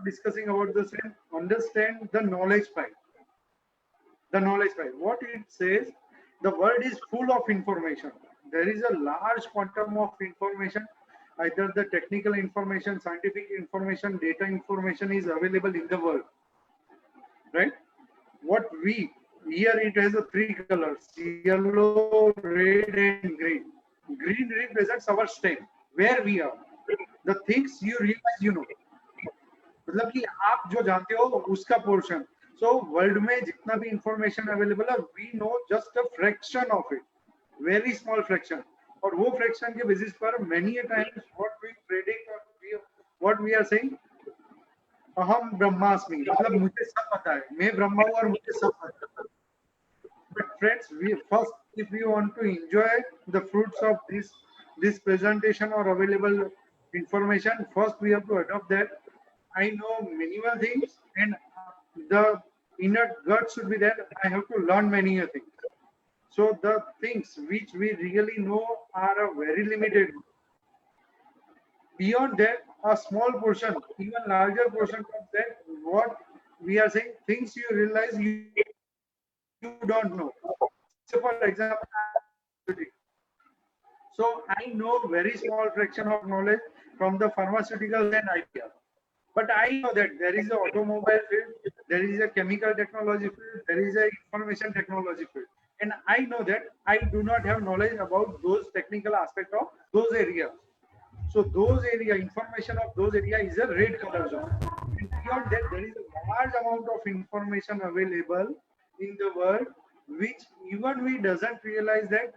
discussing about the same, understand the knowledge pipe. The knowledge pipe. What it says, the world is full of information. There is a large quantum of information, either the technical information, scientific information, data information is available in the world, right? What we here, it has a three colors: yellow, red, and green. Green represents our state, where we are, the things you realize you know, मतलब कि आप जो जानते हो उसका portion. So world में जितना भी इंफॉर्मेशन अवेलेबल है, we know just a fraction of it, very small fraction. और वो फ्रैक्शन के बेसिस पर many a times what we predict और व्हाट वी आर सेइंग, अहम ब्रह्मास्मि, मतलब मुझे सब पता है, मैं ब्रह्मा हूँ और मुझे सब पता है. But friends, we first, if we want to enjoy the fruits of this presentation or available information, first we have to adopt that I know minimal things, and the inner gut should be that I have to learn many things. So the things which we really know are a very limited. Beyond that, a small portion, even larger portion of that, what we are saying, things you realize you don't know. Say for example, so I know very small fraction of knowledge from the pharmaceuticals and IPR. But I know that there is an automobile field, there is a chemical technology field, there is a information technology field. And I know that I do not have knowledge about those technical aspects of those areas. So those area, information of those area is a red color zone. And beyond that, there is a large amount of information available in the world, which even we doesn't realize that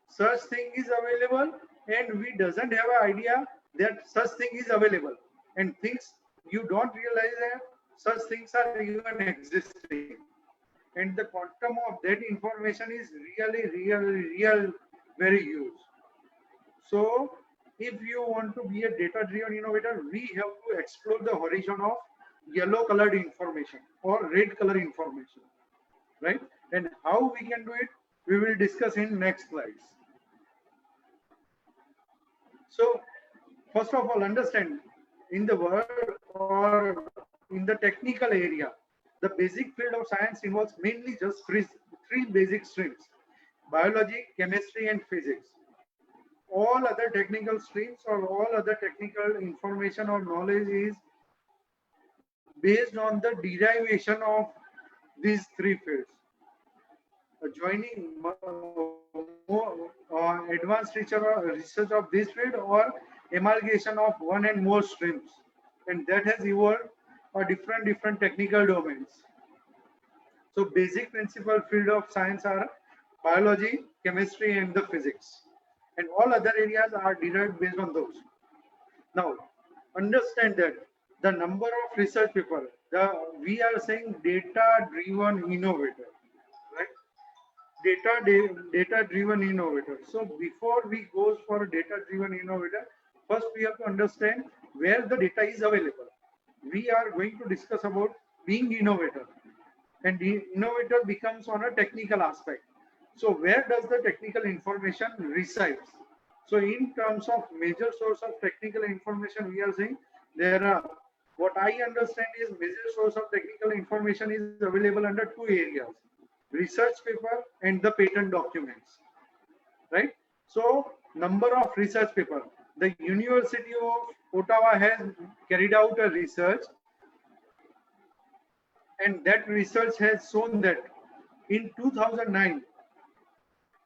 such thing is available, and we doesn't have an idea that such thing is available, and things you don't realize that such things are even existing, and the quantum of that information is real very huge. So if you want to be a data driven innovator, we have to explore the horizon of yellow colored information or red color information, right? And how we can do it, we will discuss in next slides. So first of all, understand, in the world or in the technical area, the basic field of science involves mainly just three basic streams: biology, chemistry, and physics. All other technical streams or all other technical information or knowledge is based on the derivation of these three fields. Joining more advanced research of this field or amalgamation of one and more streams, and that has evolved different technical domains. So basic principal field of science are biology, chemistry, and the physics, and all other areas are derived based on those. Now, understand that the number of research people, we are saying data-driven innovator, right? Data-driven innovator. So before we go for a data-driven innovator, first we have to understand where the data is available. We are going to discuss about being innovator, and the innovator becomes on a technical aspect. So where does the technical information resides? So in terms of major source of technical information, we are saying there are, what I understand is major source of technical information is available under two areas: research paper and the patent documents, right? So number of research paper. The University of Ottawa has carried out a research, and that research has shown that in 2009,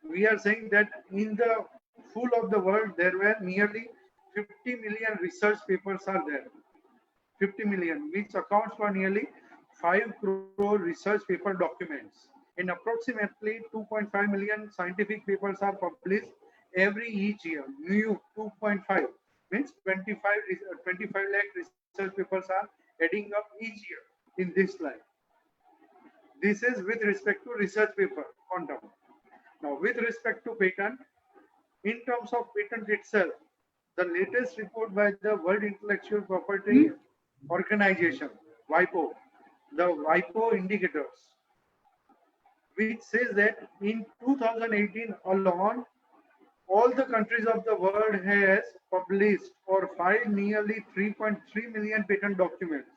we are saying that in the full of the world there were nearly 50 million research papers are there. 50 million, which accounts for nearly 5 crore research paper documents, and approximately 2.5 million scientific papers are published every each year. New 2.5 means 25 lakh research papers are adding up each year in this slide. This is with respect to research paper quantum. Now, with respect to patent, in terms of patent itself, the latest report by the World Intellectual Property Organization, WIPO, the WIPO indicators, which says that in 2018 alone, all the countries of the world has published or filed nearly 3.3 million patent documents.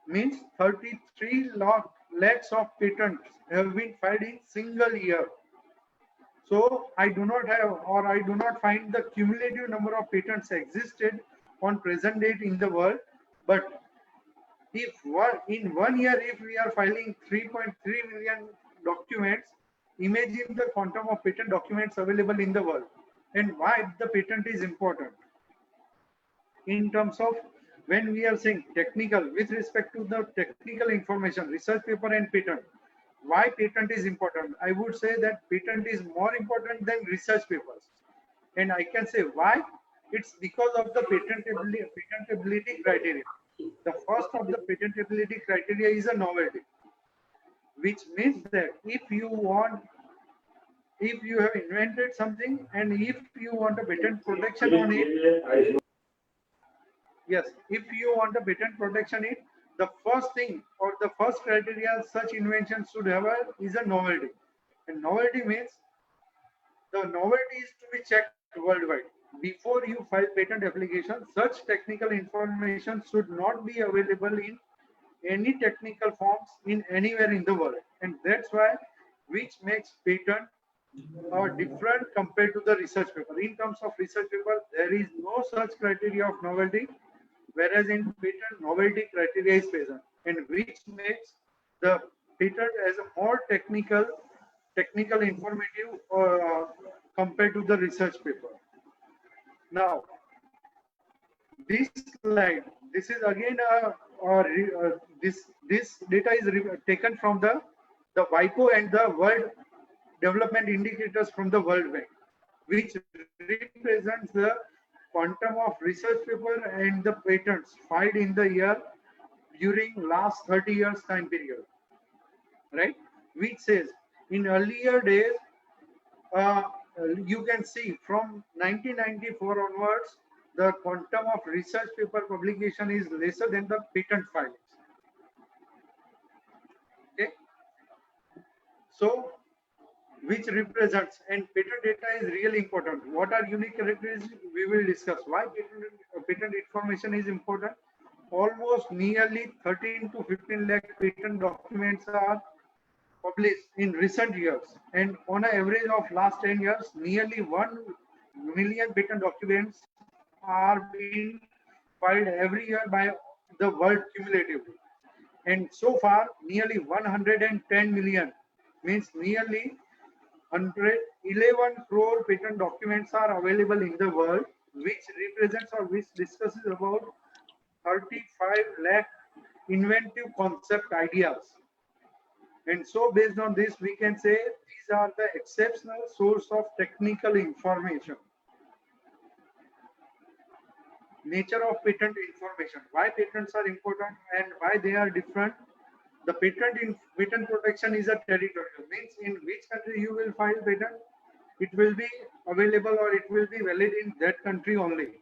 means 33 lakhs of patents have been filed in single year. So I do not have, or I do not find the cumulative number of patents existed on present date in the world. But if in 1 year, if we are filing 3.3 million documents, imagine the quantum of patent documents available in the world and why the patent is important. In terms of when we are saying technical, with respect to the technical information, research paper and patent, why patent is important? I would say that patent is more important than research papers. And I can say why. It's because of the patentability criteria. The first of the patentability criteria is a novelty, which means that if you have invented something and if you want a patent protection on it, yes, if you want a patent protection it, the first thing or the first criteria such invention should have is a novelty. And novelty means the novelty is to be checked worldwide. Before you file patent application, such technical information should not be available in any technical forms in anywhere in the world. And that's why which makes patent different compared to the research paper. In terms of research paper, there is no such criteria of novelty, whereas in patent, novelty criteria is present, and which makes the patent as a more technical informative compared to the research paper. Now, this slide, this is again this data is taken from the WIPO and the World Development Indicators from the World Bank, which represents the quantum of research paper and the patents filed in the year during last 30 years time period, right? Which says in earlier days, uh, you can see from 1994 onwards, the quantum of research paper publication is lesser than the patent filings. Okay, so which represents, and patent data is really important. What are unique characteristics? We will discuss why patent information is important. Almost nearly 13 to 15 lakh patent documents are published in recent years, and on an average of last 10 years, nearly 1 million patent documents are being filed every year by the world cumulatively. And so far, nearly 110 million, means nearly 111 crore patent documents are available in the world, which represents or which discusses about 35 lakh inventive concept ideas. And so based on this, we can say these are the exceptional source of technical information. Nature of patent information, why patents are important and why they are different. The patent protection is a territorial, means in which country you will file patent, it will be available or it will be valid in that country only.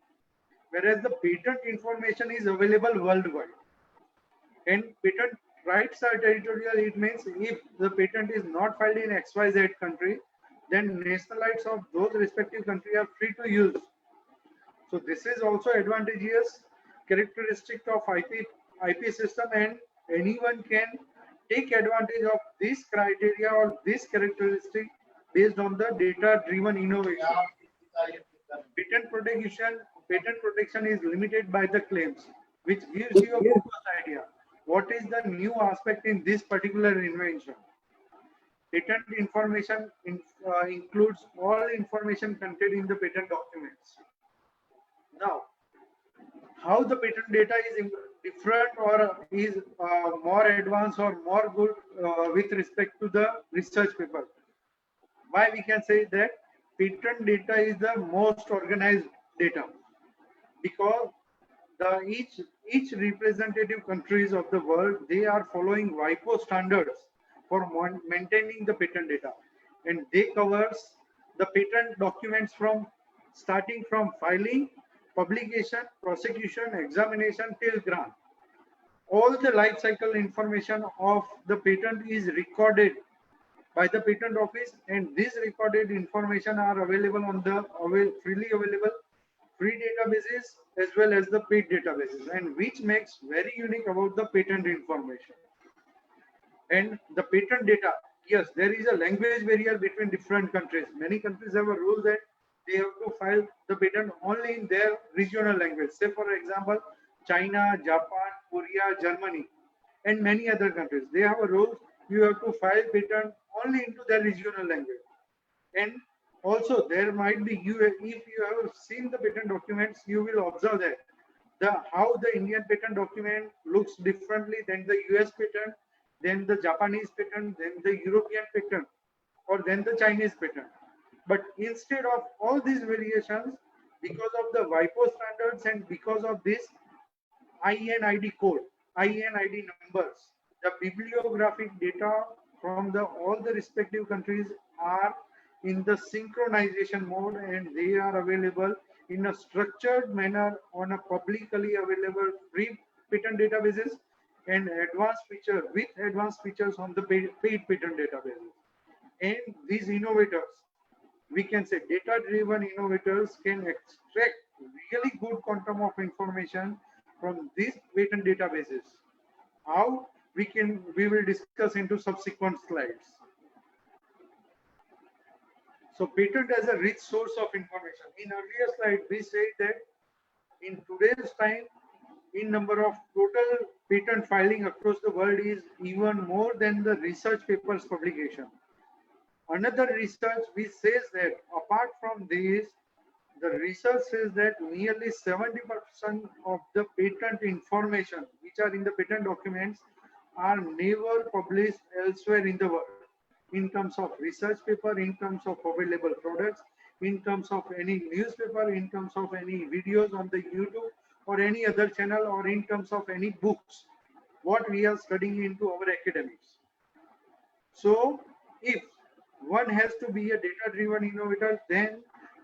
Whereas the patent information is available worldwide. And patent rights are territorial. It means if the patent is not filed in XYZ country, then national rights of those respective countries are free to use. So this is also advantageous characteristic of IP system, and anyone can take advantage of this criteria or this characteristic based on the data-driven innovation. Patent protection is limited by the claims, which gives you a focused idea. What is the new aspect in this particular invention? Patent information includes all information contained in the patent documents. Now, how the patent data is different or is more advanced or more good with respect to the research paper? Why we can say that patent data is the most organized data? Because each representative countries of the world, they are following WIPO standards for maintaining the patent data, and they covers the patent documents from starting from filing, publication, prosecution, examination till grant. All the life cycle information of the patent is recorded by the patent office, and this recorded information are available on the freely free databases as well as the paid databases, and which makes very unique about the patent information. And the patent data, yes, there is a language barrier between different countries. Many countries have a rule that they have to file the patent only in their regional language. Say, for example, China, Japan, Korea, Germany, and many other countries. They have a rule you have to file patent only into their regional language. And also, there might be you if you have seen the patent documents, you will observe that the how the Indian patent document looks differently than the US patent, then the Japanese patent, then the European patent, or then the Chinese patent. But instead of all these variations, because of the WIPO standards and because of this INID code, INID numbers, the bibliographic data from the all the respective countries are in the synchronization mode, and they are available in a structured manner on a publicly available free patent databases and advanced feature with advanced features on the paid patent databases. And these innovators, we can say data driven innovators, can extract really good quantum of information from these patent databases. How we will discuss into subsequent slides. So patent as a rich source of information. In earlier slide we said that in today's time, in number of total patent filing across the world is even more than the research papers publication. Another research which says that apart from this, the research says that nearly 70% of the patent information which are in the patent documents are never published elsewhere in the world, in terms of research paper, in terms of available products, in terms of any newspaper, in terms of any videos on the YouTube or any other channel, or in terms of any books, what we are studying into our academics. So if one has to be a data-driven innovator, then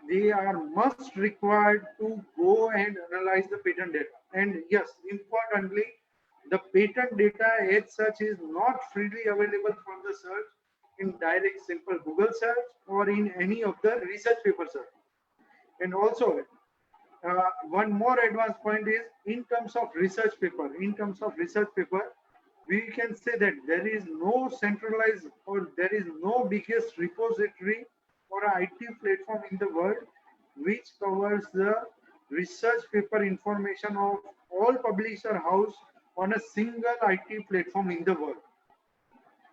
they are must required to go and analyze the patent data. And yes, importantly, the patent data as such is not freely available from the search in direct simple Google search or in any of the research paper search. And also, one more advanced point is in terms of research paper. In terms of research paper, we can say that there is no centralized or there is no biggest repository or IT platform in the world which covers the research paper information of all publisher house on a single IT platform in the world.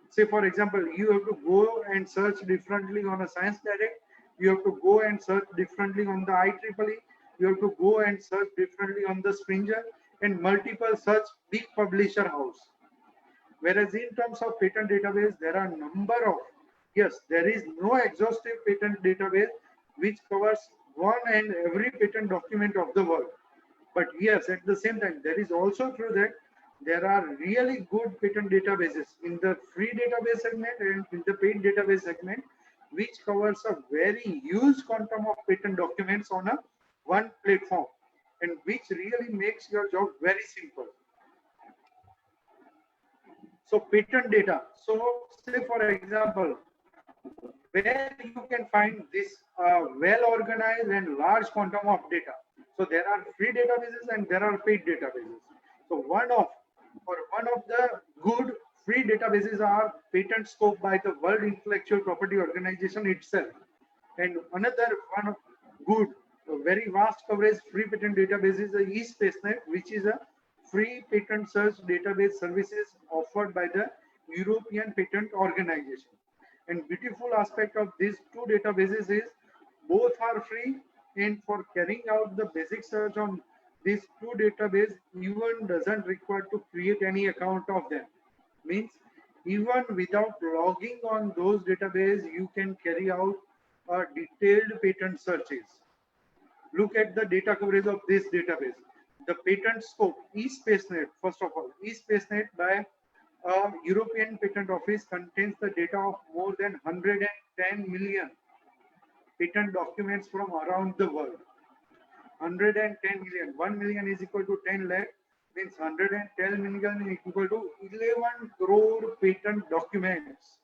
Say, for example, you have to go and search differently on a Science Direct, you have to go and search differently on the IEEE, you have to go and search differently on the Springer and multiple such big publisher house. Whereas in terms of patent database, there are number of, yes, there is no exhaustive patent database which covers one and every patent document of the world. But yes, at the same time, there is also true that there are really good patent databases in the free database segment and in the paid database segment, which covers a very huge quantum of patent documents on a one platform, and which really makes your job very simple. So patent data. So say for example, where you can find this well organized and large quantum of data. So there are free databases and there are paid databases. So one of the good free databases are PatentScope by the World Intellectual Property Organization itself. And another one of good, very vast coverage free patent database is the eSpaceNet, which is a free patent search database services offered by the European Patent Organization. And beautiful aspect of these two databases is both are free, and for carrying out the basic search on these two databases, even doesn't require to create any account of them. Means even without logging on those databases, you can carry out a detailed patent searches. Look at the data coverage of this database. The PatentScope eSpaceNet, first of all, eSpaceNet by European Patent Office contains the data of more than 110 million patent documents from around the world. 110 million. 1 million is equal to 10 lakh, means 110 million is equal to 11 crore patent documents.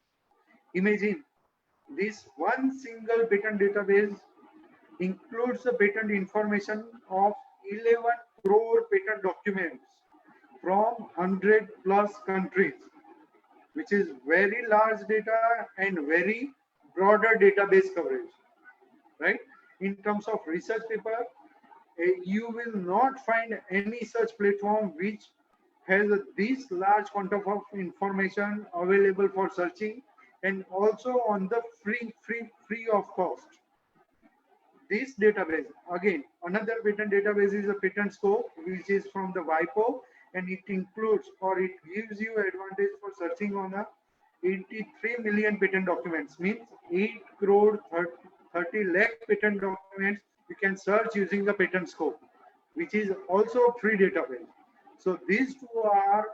Imagine this one single patent database includes the patent information of 11 crore patent documents from 100 plus countries, which is very large data and very broader database coverage, right? In terms of research paper, you will not find any such platform which has this large quantum of information available for searching and also on the free of cost. This database, again, another patent database is a patent scope, which is from the WIPO, and it includes or it gives you advantage for searching on a 83 million patent documents, means 8 crore 30 lakh patent documents you can search using the patent scope, which is also a free database. So these two are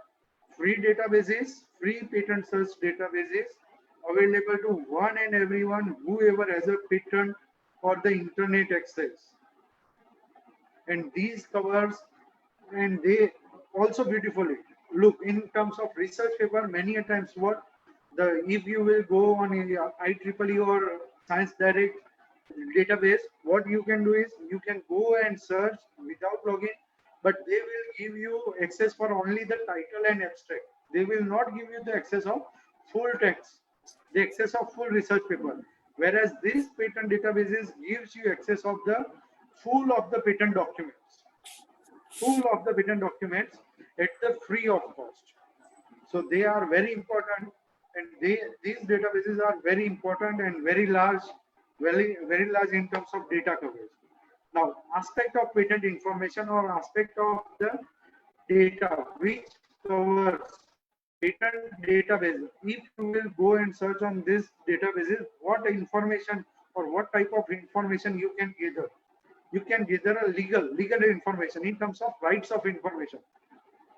free databases, free patent search databases available to one and everyone, whoever has a patent or the internet access. And these covers, and they also beautifully look in terms of research paper. Many a times, what the if you will go on IEEE or Science Direct database, what you can do is you can go and search without login, but they will give you access for only the title and abstract. They will not give you the access of full text, the access of full research paper. Whereas this patent databases gives you access of the full of the patent documents, full of the patent documents at the free of cost. So they are very important, and these databases are very important and very large, very large in terms of data coverage. Now, aspect of patent information or aspect of the data which covers patent database. If you will go and search on this databases, what information or what type of information you can gather? You can gather a legal information in terms of rights of information,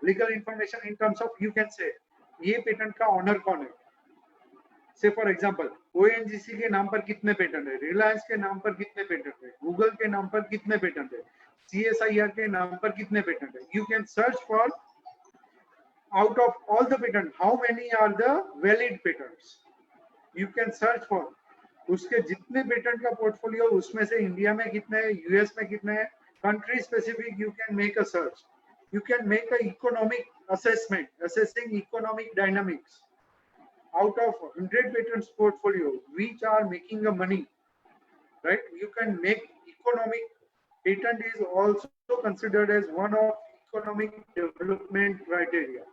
legal information in terms of you can say ये patent का honour कौन है. से for example ONGC के नाम पर कितने patent है, रिलायंस के नाम पर कितने पेटेंट है, गूगल के नाम पर कितने पेटेंट है, सीएसआईआर के नाम पर कितने पेटेंट है. You can search for out of all the patent how many are the valid patents. You can search for उसके जितने पेटेंट का पोर्टफोलियो उसमें से इंडिया में कितने है, यूएस में कितने हैं, country specific you can make a search. You can make a economic assessment, assessing economic dynamics out of 100 patents portfolio which are making a money, right? You can make economic. Patent is also considered as one of economic development criteria,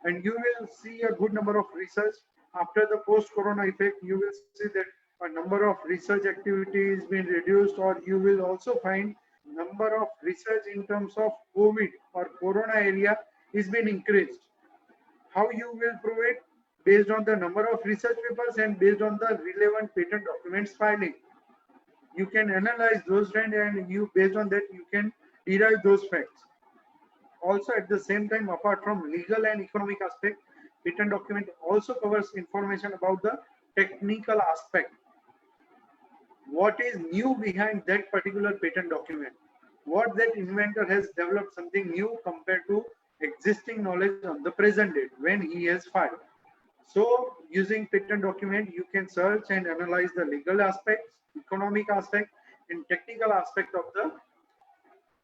and you will see a good number of research after the post-corona effect. You will see that a number of research activities been reduced, or you will also find number of research in terms of COVID or corona area is been increased. How you will prove it? Based on the number of research papers and based on the relevant patent documents filing. You can analyze those trends, and you based on that you can derive those facts. Also at the same time, apart from legal and economic aspect, patent document also covers information about the technical aspect. What is new behind that particular patent document? What that inventor has developed something new compared to existing knowledge on the present date when he has filed. So using patent document, you can search and analyze the legal aspects, economic aspect, and technical aspect of the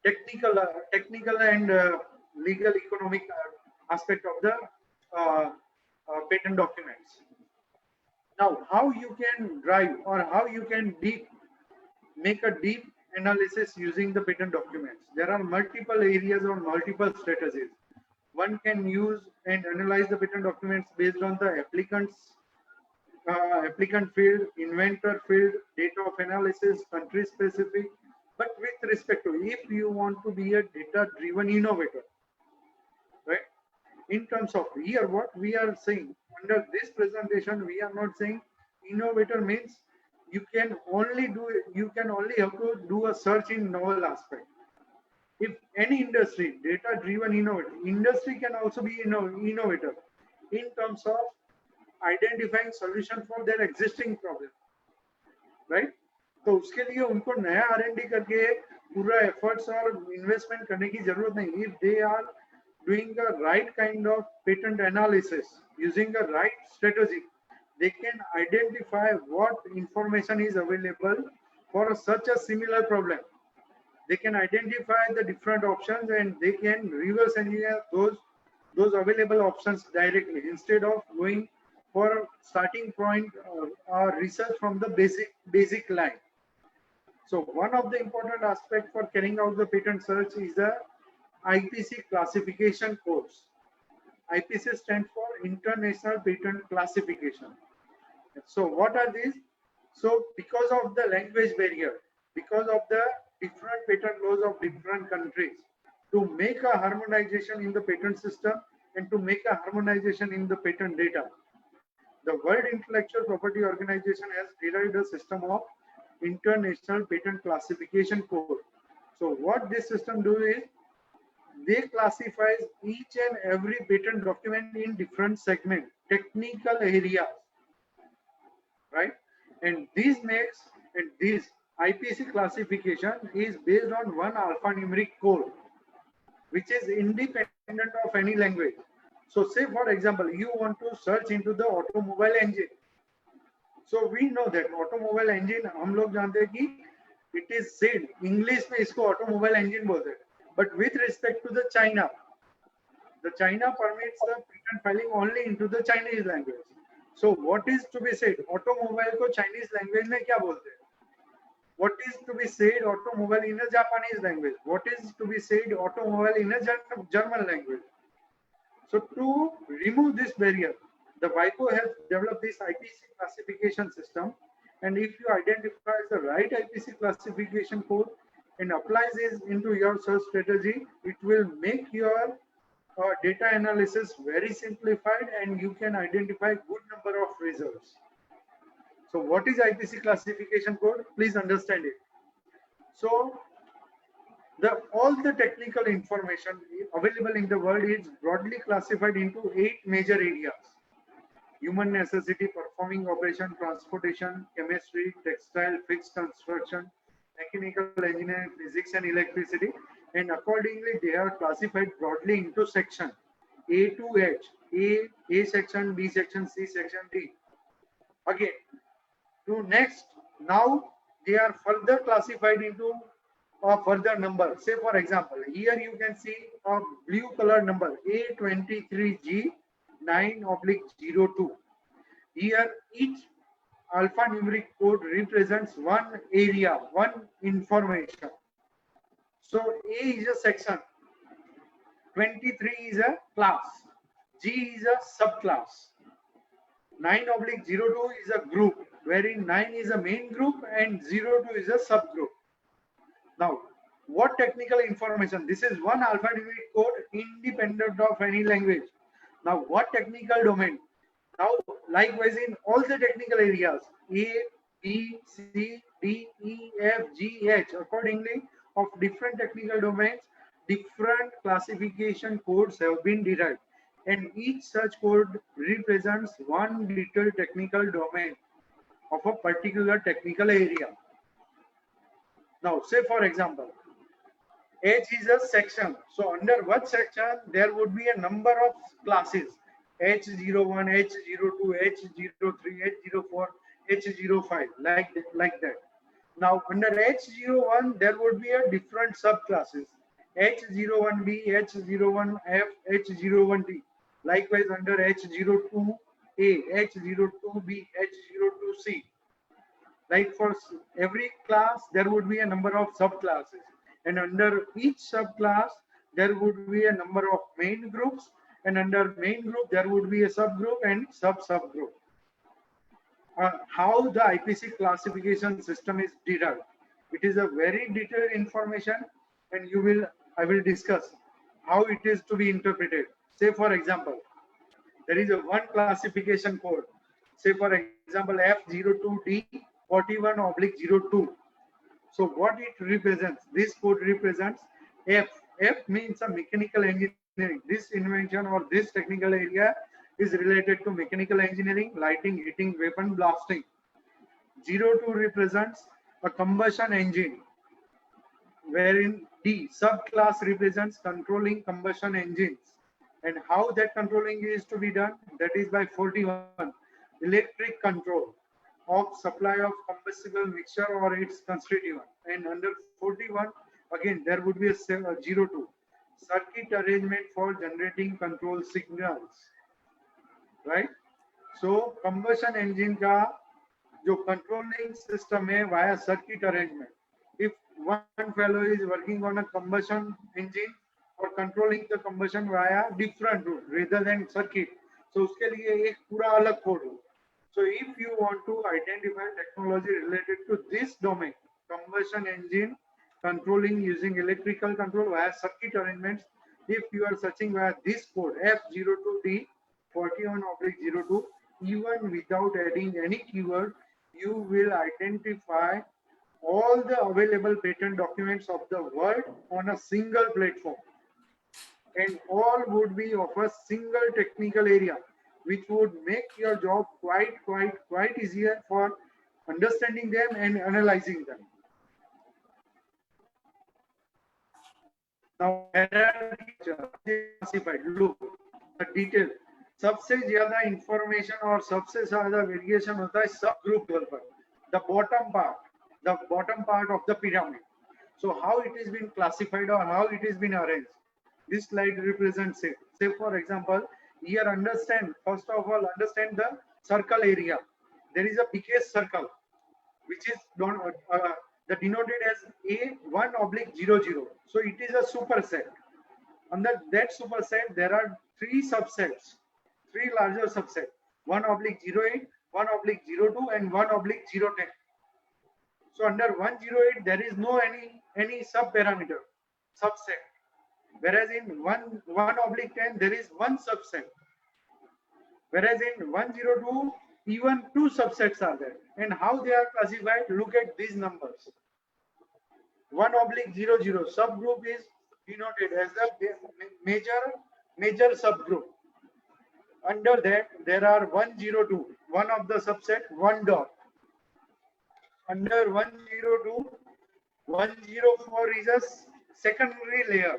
technical and legal economic aspect of the patent documents. Now, how you can drive or how you can make a deep analysis using the patent documents? There are multiple areas or multiple strategies. One can use and analyze the patent documents based on the applicant field, inventor field, data of analysis, country specific. But with respect to if you want to be a data-driven innovator, right? In terms of here, what we are saying under this presentation, we are not saying innovator means you can only have to do a search in novel aspect. If any industry, data-driven innovator, industry can also be innovator in terms of identifying solution for their existing problem, right? तो उसके लिए उनको नया R&D करके पूरा efforts और investment करने की जरूरत नहीं. If they are doing the right kind of patent analysis, using the right strategy, they can identify what information is available for such a similar problem. They can identify the different options and they can reverse engineer those available options directly instead of going for starting point or research from the basic line. So one of the important aspects for carrying out the patent search is the IPC classification codes. IPC stands for International Patent Classification. So what are these? So because of the language barrier, because of the different patent laws of different countries, to make a harmonization in the patent system and to make a harmonization in the patent data, the World Intellectual Property Organization has derived a system of International Patent Classification Code. So what this system do is, they classifies each and every patent document in different segment, technical areas, right? And this IPC classification is based on one alphanumeric code, which is independent of any language. So say for example, you want to search into the automobile engine. So we know that automobile engine, हम लोग जानते हैं कि it is said English में इसको automobile engine बोलते हैं. But with respect to the China permits the patent filing only into the Chinese language. So what is to be said? Automobile को Chinese language में क्या बोलते हैं? What is to be said automobile in a Japanese language? What is to be said automobile in a German language? So to remove this barrier, the WIPO has developed this IPC classification system. And if you identify the right IPC classification code and applies this into your search strategy, it will make your data analysis very simplified and you can identify good number of results. So what is IPC classification code? Please understand it. So all the technical information available in the world is broadly classified into 8 major areas: human necessity, performing operation, transportation, chemistry, textile, fixed construction, mechanical engineering, physics and electricity. And accordingly, they are classified broadly into section A to H. A section, B section, C section, D. Again, to next, now they are further classified into a further number. Say for example, here you can see a blue color number A23G9/02. Here each alphanumeric code represents one area, one information. So A is a section, 23 is a class, G is a subclass, 9/02 is a group, wherein 9 is a main group and 02 is a subgroup. Now, what technical information? This is one alphanumeric code independent of any language. Now, what technical domain? Now, likewise in all the technical areas, A, B, C, D, E, F, G, H, accordingly of different technical domains, different classification codes have been derived. And each such code represents one detailed technical domain of a particular technical area. Now, say for example, H is a section. So under what section there would be a number of classes: H01, H02, H03, H04, H05, like that. Now under H01 there would be a different subclasses: H01B, H01F, H01D. Likewise under H02A, H02B, H02C. Like for every class there would be a number of subclasses, and under each subclass there would be a number of main groups, and under main group there would be a subgroup and subgroup. How the IPC classification system is derived, it is a very detailed information, and I will discuss how it is to be interpreted. Say for example, there is a one classification code. Say for example F02D 41/02. So what it represents? This code represents F. F means a mechanical engineering. This invention or this technical area is related to mechanical engineering, lighting, heating, weapon, blasting. 02 represents a combustion engine, wherein D subclass represents controlling combustion engines. And how that controlling is to be done? That is by 41, electric control. of supply of combustible mixture or its constituent. And under 41, again, there would be a 02, circuit arrangement for generating control signals, right? So combustion engine का जो controlling system है via circuit arrangement. If one fellow is working on a combustion engine or controlling the combustion via different route rather than circuit, so उसके लिए एक पूरा अलग code हो. So if you want to identify technology related to this domain, combustion engine controlling using electrical control via circuit arrangements, if you are searching via this code F02D 41/02, even without adding any keyword, you will identify all the available patent documents of the world on a single platform, and all would be of a single technical area, which would make your job quite easier for understanding them and analyzing them. Now, classified. Look, the detail. सबसे ज्यादा information और सबसे ज्यादा variation होता है सब group level पर. The bottom part of the pyramid. So how it is been classified or how it is been arranged. This slide represents it. Say for example, here first of all understand the circle area. There is a biggest circle which is denoted as A1/00. So it is a superset. Under that superset, there are three subsets, three larger subsets: 1/08, 1/02, and 1/010. So under 108, there is no any sub parameter subset, whereas in 1/10 there is one subset, whereas in 102 even two subsets are there. And how they are classified? Look at these numbers. 1/00 subgroup is denoted as the major subgroup. Under that there are 102, one of the subset, one dot. Under 102, 104 is a secondary layer,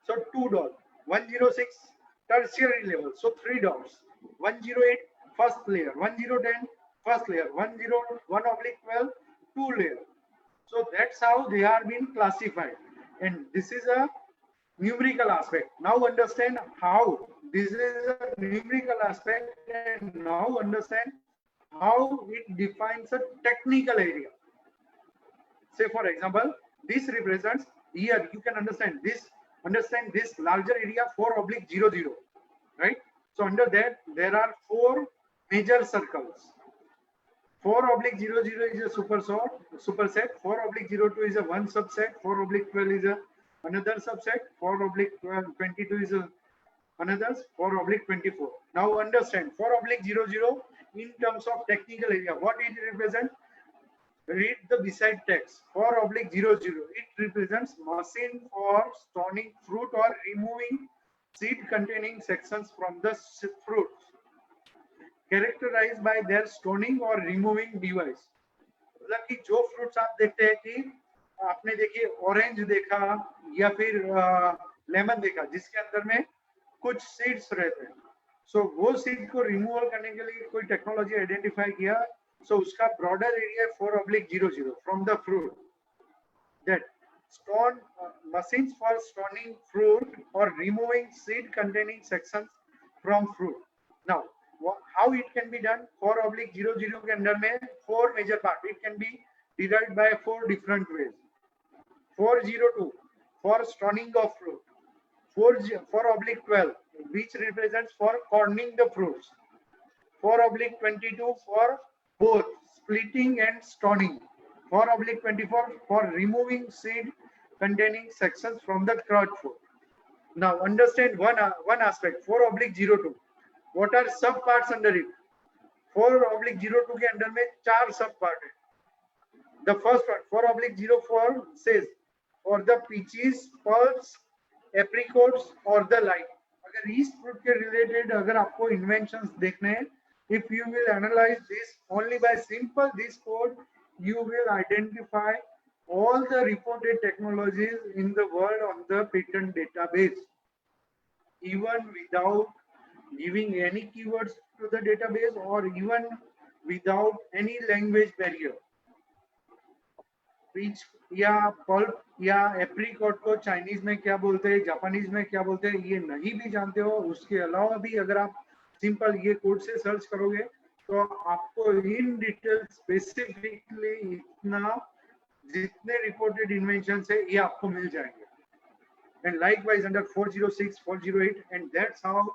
so 2 dots. 106 tertiary level, so 3 dots. 108 first layer, 1010 first layer, 101/12 two layer. So that's how they are being classified, and this is a numerical aspect. Now understand how this is a numerical aspect, and now understand how it defines a technical area. Say for example, this represents, here you can understand this larger area 4/00, right? So under that there are four major circles. 4/00 is a superset, 4/02 is a one subset, 4/12 is another subset, 4/22 is another, 4/24. Now understand 4/00 in terms of technical area, what it represents. Read the beside text. 4/00, it represents machine for stoning fruit or removing seed containing sections from the fruits, characterized by their stoning or removing device. मतलब कि जो fruits आप देखते हैं कि आपने देखिए orange देखा या फिर लेमन देखा जिसके अंदर में कुछ सीड्स रहते हैं, सो वो सीड को रिमूवल करने के लिए कोई टेक्नोलॉजी आइडेंटिफाई किया, सो उसका broader area 4/00 from the fruit. That stone machines for stoning fruit or removing seed containing sections from fruit. Now how it can be done? 4/00 के अंदर में four major part. It can be derived by four different ways. 4/02 for stoning of fruit. 4/12 which represents for corning the fruits. 4/22 for both splitting and stoning. 4/24 for removing seed containing sections from the crud fruit. Now understand one aspect. 4/02. What are sub parts under it? 4/02 के अंदर में चार सब part है. The first one 4/04 says or the peaches, pearls, apricots or the like. अगर इस fruit के related अगर आपको inventions देखने हैं, if you will analyze this only by simple this code, you will identify all the reported technologies in the world on the patent database, even without giving any keywords to the database or even without any language barrier. Peach या pulp या apricot को Chinese में क्या बोलते हैं, Japanese में क्या बोलते हैं, ये नहीं भी जानते हो, उसके अलावा भी अगर आप सिंपल ये कोड से सर्च करोगे तो आपको इन डिटेल स्पेसिफिकली इतना जितने रिपोर्टेड इन्वेंशन है ये आपको मिल जाएंगे. And likewise under 406, 408, and that's how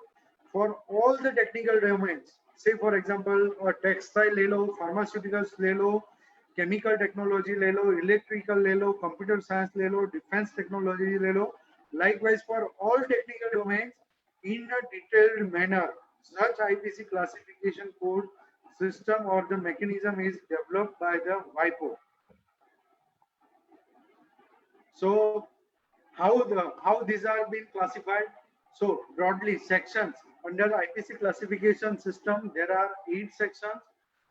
for all the technical domains. Say for example, textile ले लो, pharmaceuticals ले लो, chemical technology ले लो, electrical ले लो, computer science ले लो, defense technology ले लो. Likewise for all technical domains, in a detailed manner, such IPC classification code system or the mechanism is developed by the WIPO. So how these are being classified? So broadly sections under IPC classification system there are 8 sections.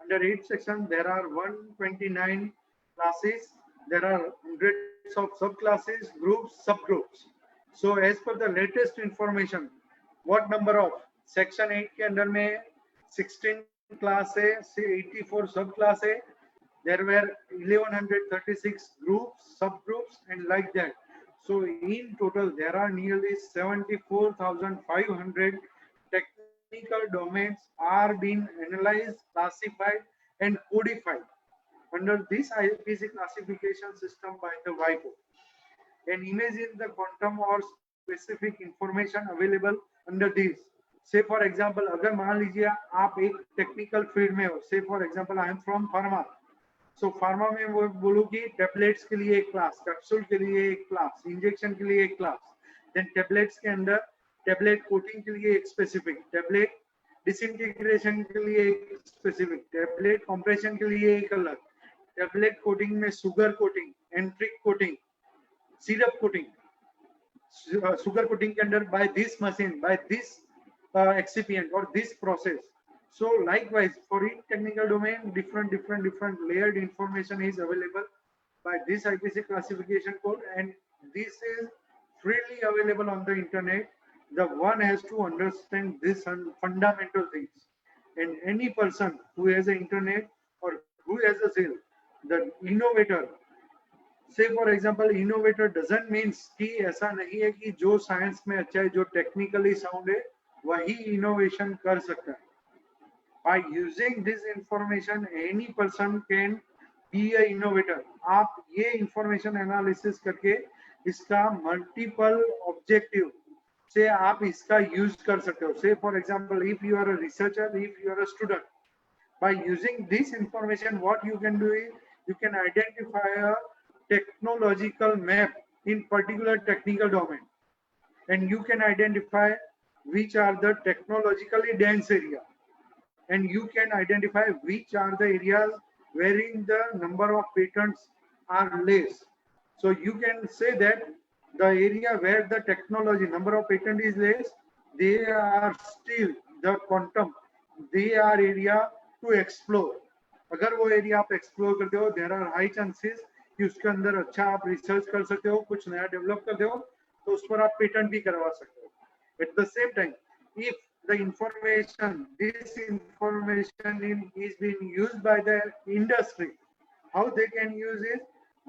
Under 8 sections there are 129 classes. There are hundreds of subclasses, groups, subgroups. So as per the latest information, what number of section 8 के अंदर में 16 class है, 84 subclass है. There were 1136 groups, subgroups, and like that. So in total, there are nearly 74,500 technical domains are being analyzed, classified, and codified under this IPC classification system by the WIPO. And imagine the quantum or specific information available under this. Say for example, अगर मान लीजिए आप एक technical field में हो, say for example I am from pharma. So pharma में वो बोलूँ कि टेबलेट्स के लिए एक क्लास, कैप्सूल के लिए एक क्लास, इंजेक्शन के लिए एक क्लास, देन टेबलेट्स के अंदर टेबलेट कोटिंग के लिए एक स्पेसिफिक, टेबलेट डिसइंटीग्रेशन के लिए एक स्पेसिफिक, टेबलेट कंप्रेशन के लिए एक अलग, टेबलेट कोटिंग में sugar coating, enteric coating, syrup coating, sugar coating के अंदर by this machine, by this excipient और this process. So likewise, for each technical domain, different layered information is available by this IPC classification code, and this is freely available on the internet. The one has to understand this fundamental things, and any person who has an internet or who has a zeal, the innovator. Say for example, innovator doesn't mean कि ऐसा नहीं है कि जो science में अच्छा है, जो टेक्निकली साउंड है, वही इनोवेशन कर सकता है. By using this information, any person can be a innovator. आप ये information analysis करके इसका multiple objective से आप इसका use कर सकते हो. Say for example, if you are a researcher, if you are a student, by using this information, what you can do is you can identify a technological map in particular technical domain, and you can identify which are the technologically dense area. And you can identify which are the areas wherein the number of patents are less. So you can say that the area where the technology number of patent is less, they are still the quantum, they are area to explore. अगर वो area आप explore करते हो, there are high chances कि उसके अंदर अच्छा आप रिसर्च कर सकते हो, कुछ नया डेवलप करते हो, तो उस पर आप पेटेंट भी करवा सकते हो. At the same time, if the information, this information is being used by the industry, how they can use it,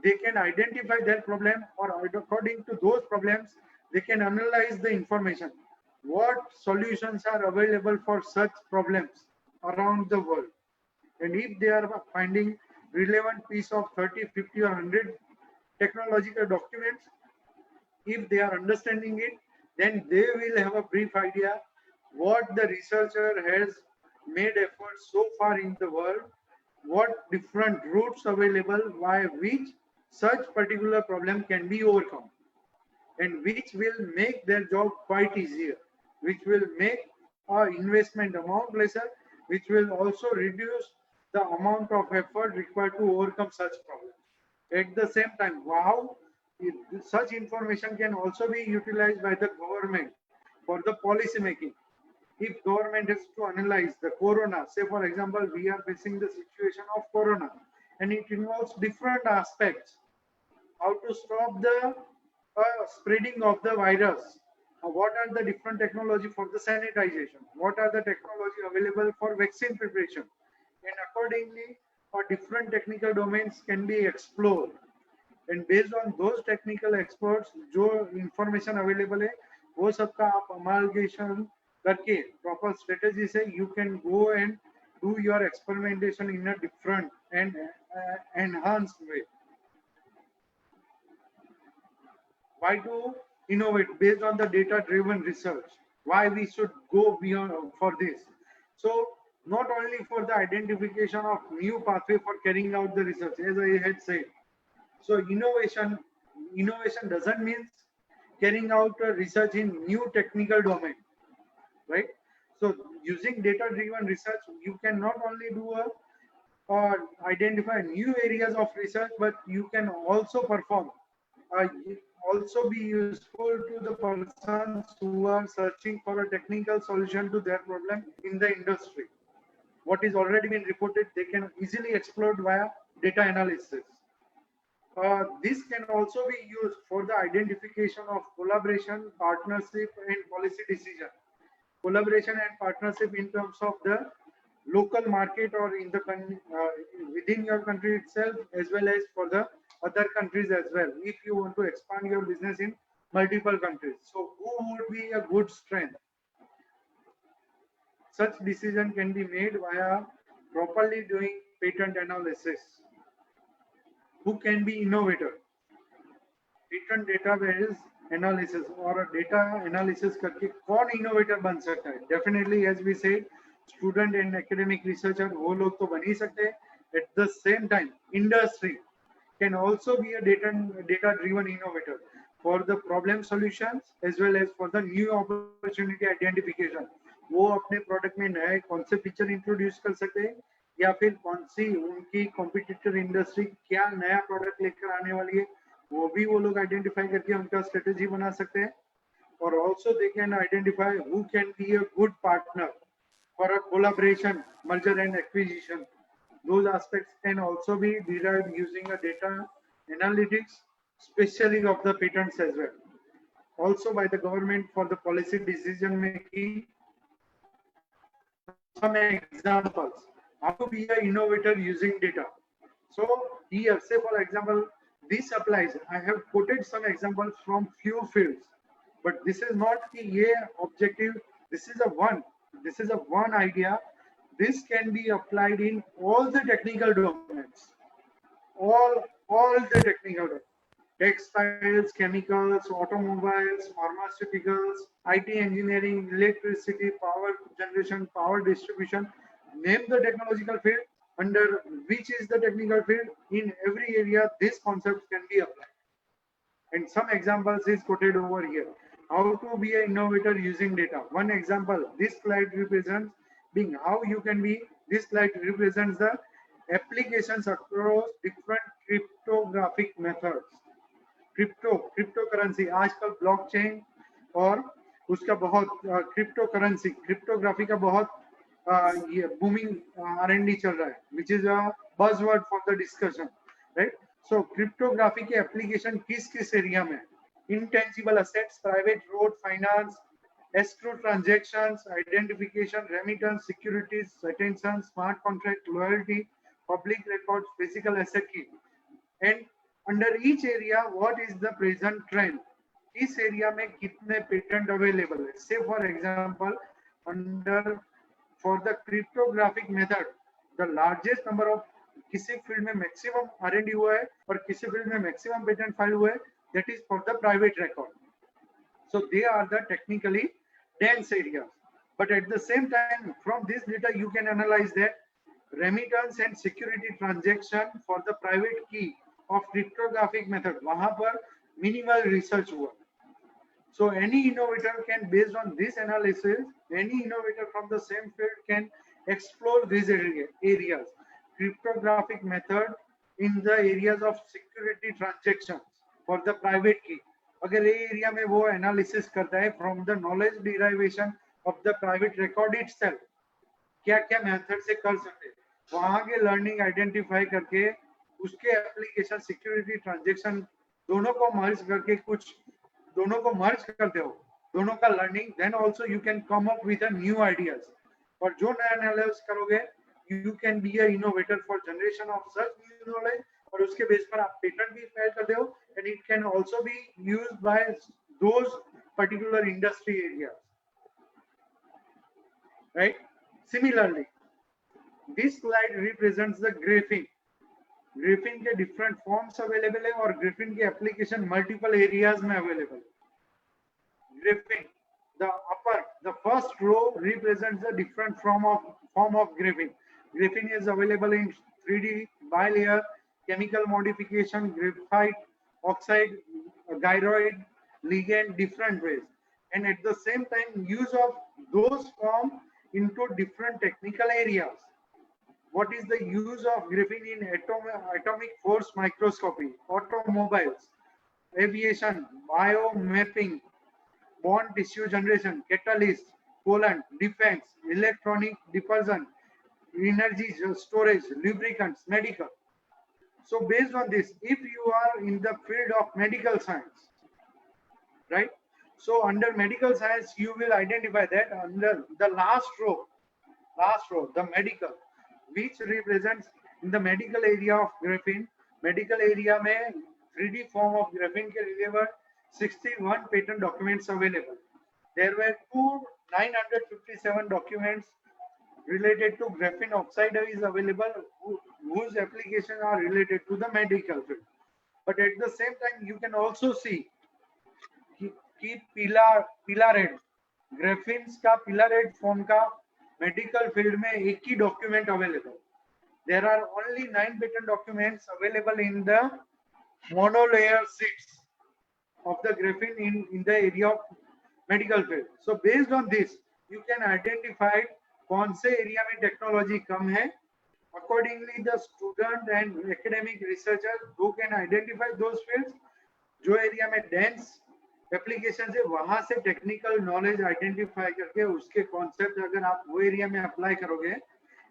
they can identify their problem, or according to those problems, they can analyze the information. What solutions are available for such problems around the world? And if they are finding relevant piece of 30, 50 or 100 technological documents, if they are understanding it, then they will have a brief idea what the researcher has made efforts so far in the world, what different routes available by which such particular problem can be overcome, and which will make their job quite easier, which will make our investment amount lesser, which will also reduce the amount of effort required to overcome such problems. At the same time, wow, such information can also be utilized by the government for the policy making. If government has to analyze the corona, say for example, we are facing the situation of corona, and it involves different aspects. How to stop the spreading of the virus? What are the different technology for the sanitization? What are the technology available for vaccine preparation? and accordingly different technical domains can be explored, and based on those technical experts जो information available है वो सबका आप amalgamation करके proper strategy से you can go and do your experimentation in a different and enhanced way. Why to innovate based on the data driven research? Why we should go beyond for this? So not only for the identification of new pathway for carrying out the research, as I had said. So innovation doesn't mean carrying out research in new technical domain, right? So using data driven research, you can not only do a identify new areas of research, but you can also perform, also be useful to the persons who are searching for a technical solution to their problem in the industry. What is already been reported, they can easily exploit via data analysis. This can also be used for the identification of collaboration, partnership, and policy decision. Collaboration and partnership in terms of the local market or in the within your country itself, as well as for the other countries as well, if you want to expand your business in multiple countries. So who would be a good strength? Such decision can be made via properly doing patent analysis. Who can be innovator? Patent database analysis और data analysis करके कौन innovator बन सकता है? Definitely, as we said, student and academic researcher वो लोग तो बन ही सकते हैं. At the same time, industry can also be a data driven innovator for the problem solutions as well as for the new opportunity identification. वो अपने product में नए कौन से फीचर इंट्रोड्यूस कर सकते हैं या फिर कौन सी उनकी कॉम्पिटिटर इंडस्ट्री क्या नया प्रोडक्ट लेकर आने वाली है, वो भी वो लोग आइडेंटिफाई करके उनका स्ट्रेटेजी बना सकते हैं. और also they can identify who can be a good partner for a collaboration, merger and acquisition. Those aspects can also be derived using a data analytics, especially of the patents as well. Also by the government for the policy decision making. Some examples how to be an innovator using data. So here, say for example, this applies. I have quoted some examples from few fields, but this is not the objective. This is a one idea. This can be applied in all the technical domains, all the technical domains. Textiles, chemicals, automobiles, pharmaceuticals, IT engineering, electricity, power generation, power distribution. Name the technological field under which is the technical field. In every area, this concept can be applied. And some examples is quoted over here. How to be an innovator using data. One example, this slide represents being how you can be. This slide represents the applications across different cryptographic methods. Cryptocurrency आजकल blockchain और उसका बहुत cryptography का बहुत ये booming R&D चल रहा है, which is a buzzword for the discussion, right? So cryptography के एप्लीकेशन किस एरिया में? Intangible assets, private road finance, escrow transactions, identification, remittance, securities, attention, smart contract, loyalty, public records, physical asset key. And under each area, what is the present trend? इस area में कितने patent available है? Say for example, under for the cryptographic method, the largest number of किसी field में maximum R&D हुआ है और किसी फील्ड में मैक्सिमम पेटेंट फाइल हुए हैं, that is for the private record. So they are the technically dense areas. But at the same time, from this data, you can analyze that remittance and security transaction for the private key of cryptographic method. वहां पर minimal research हुआ. So any innovator can, based on this analysis, any innovator from the same field can explore these areas. Cryptographic method in the areas of security transactions for the private key. अगर ये area में वो analysis करता है from the knowledge derivation of the private record itself, क्या क्या method से कर सकते हैं, वहां के लर्निंग आइडेंटिफाई करके उसके एप्लीकेशन सिक्योरिटी ट्रांजैक्शन दोनों को मर्ज करके कुछ दोनों को मर्ज करते हो, दोनों का learning, then also you can come up with a new ideas. और जो नया एनालिसिस करोगे you can be a innovator for generation of such new knowledge, और उसके बेस पर आप पेटेंट भी फाइल कर दो, and it can also be used by those particular industry areas, right? Similarly, this slide represents the graphene. Griffin के different forms available है और ग्रिफिन के एप्लीकेशन मल्टीपल एरियाज में अवेलेबल है. Griffin, the upper, the first row represents the different form of graphene. Graphene is available in 3D, bilayer, chemical modification, graphite, oxide, gyroid, ligand, different ways. And at the same time, use of those form into different technical areas. What is the use of graphene in atomic force microscopy, automobiles, aviation, biomapping, bond tissue generation, catalyst, coolant, defense, electronic diffusion, energy storage, lubricants, medical. So based on this, if you are in the field of medical science, right? So under medical science, you will identify that under the last row, the medical, which represents in the medical area of graphene. Medical area में 3D form of graphene के delivered 61 patent documents available. There were 957 documents related to graphene oxide is available, whose applications are related to the medical field. But at the same time, you can also see कि पीला red, graphenes का पीला red form का medical field में एक ही document available. There are only 9 patent documents available in the monolayer sheets of the graphene in the area of medical field. So based on this, you can identify कौन से area में technology कम है. Accordingly, the student and academic researchers who can identify those fields, जो area में dense application है वहां से technical knowledge identify करके उसके कॉन्सेप्ट अगर आप वो एरिया में अप्लाई करोगे,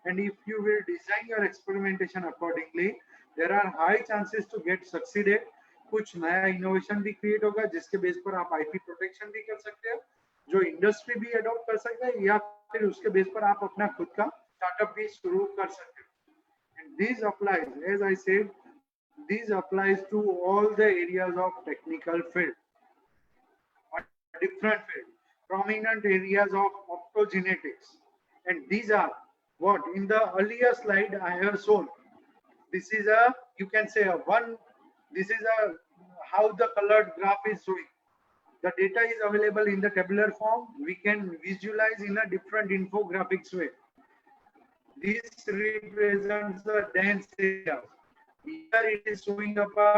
and if you will design your experimentation accordingly, there are high chances to get succeeded. कुछ नया इनोवेशन भी क्रिएट होगा जिसके बेस पर आप आईपी प्रोटेक्शन भी कर सकते हो, जो इंडस्ट्री भी अडॉप्ट कर सकता है, या फिर उसके बेस पर आप अपना खुद का स्टार्टअप भी शुरू कर सकते हो. And this applies, as I said, this applies to all the areas of technical field. Different field, prominent areas of optogenetics, and these are what in the earlier slide I have shown. This is a, you can say a one, this is a how the colored graph is showing. The data is available in the tabular form. We can visualize in a different infographics way. This represents the dense areas. Here it is showing up a